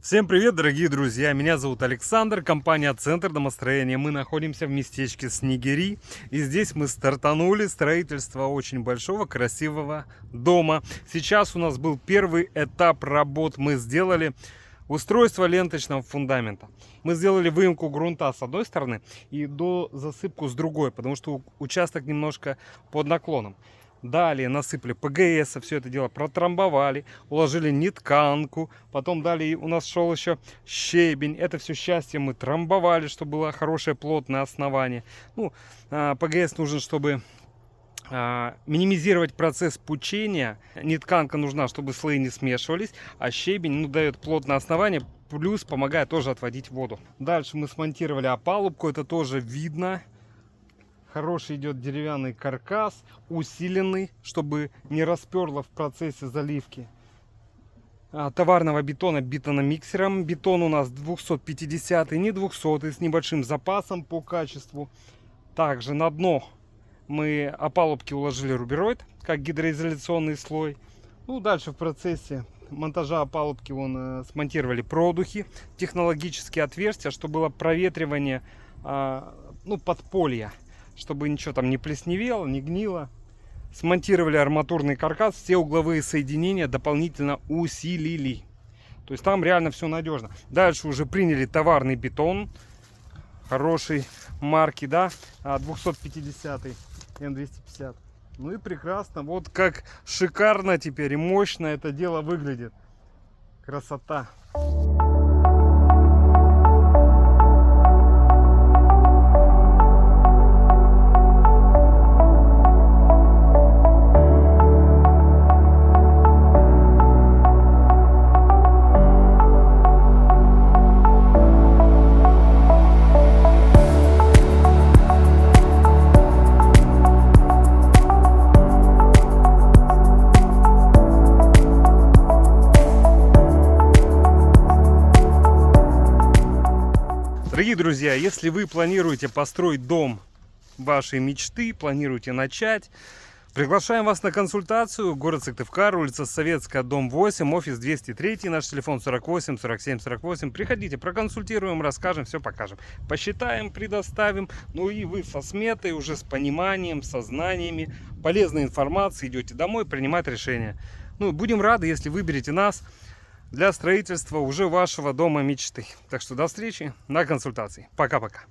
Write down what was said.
Всем привет, дорогие друзья! Меня зовут Александр, компания «Центр домостроения». Мы находимся в местечке Снегири. И здесь мы стартанули строительство очень большого, красивого дома. Сейчас у нас был первый этап работ. Мы сделали устройство ленточного фундамента. Мы сделали выемку грунта с одной стороны и дозасыпку с другой, потому что участок немножко под наклоном. Далее насыпали ПГС, все это дело протрамбовали, уложили нитканку, потом далее у нас шел еще щебень. Это все счастье мы трамбовали, чтобы было хорошее плотное основание. ПГС нужен, чтобы минимизировать процесс пучения. Нитканка нужна, чтобы слои не смешивались, а щебень дает плотное основание, плюс помогает тоже отводить воду. Дальше мы смонтировали опалубку, это тоже видно. Хороший идет деревянный каркас, усиленный, чтобы не расперло в процессе заливки. Товарного бетона бетономиксером. Бетон у нас 250, не 200, с небольшим запасом по качеству. Также на дно мы опалубки уложили рубероид, как гидроизоляционный слой. Дальше в процессе монтажа опалубки смонтировали продухи, технологические отверстия, чтобы было проветривание подполья, чтобы ничего там не плесневело, не гнило. Смонтировали арматурный каркас, все угловые соединения дополнительно усилили. То есть там реально все надежно. Дальше уже приняли товарный бетон хорошей марки, 250 М250. И прекрасно. Вот как шикарно теперь и мощно это дело выглядит. Красота. Дорогие друзья, если вы планируете построить дом вашей мечты, планируете начать, приглашаем вас на консультацию. Город Сыктывкар, улица Советская, дом 8, офис 203, наш телефон 48 47 48. Приходите, проконсультируем, расскажем, все покажем. Посчитаем, предоставим. И вы со сметой, уже с пониманием, со знаниями, полезной информацией идете домой принимать решение. Будем рады, если выберете нас для строительства уже вашего дома мечты. Так что до встречи на консультации. Пока-пока.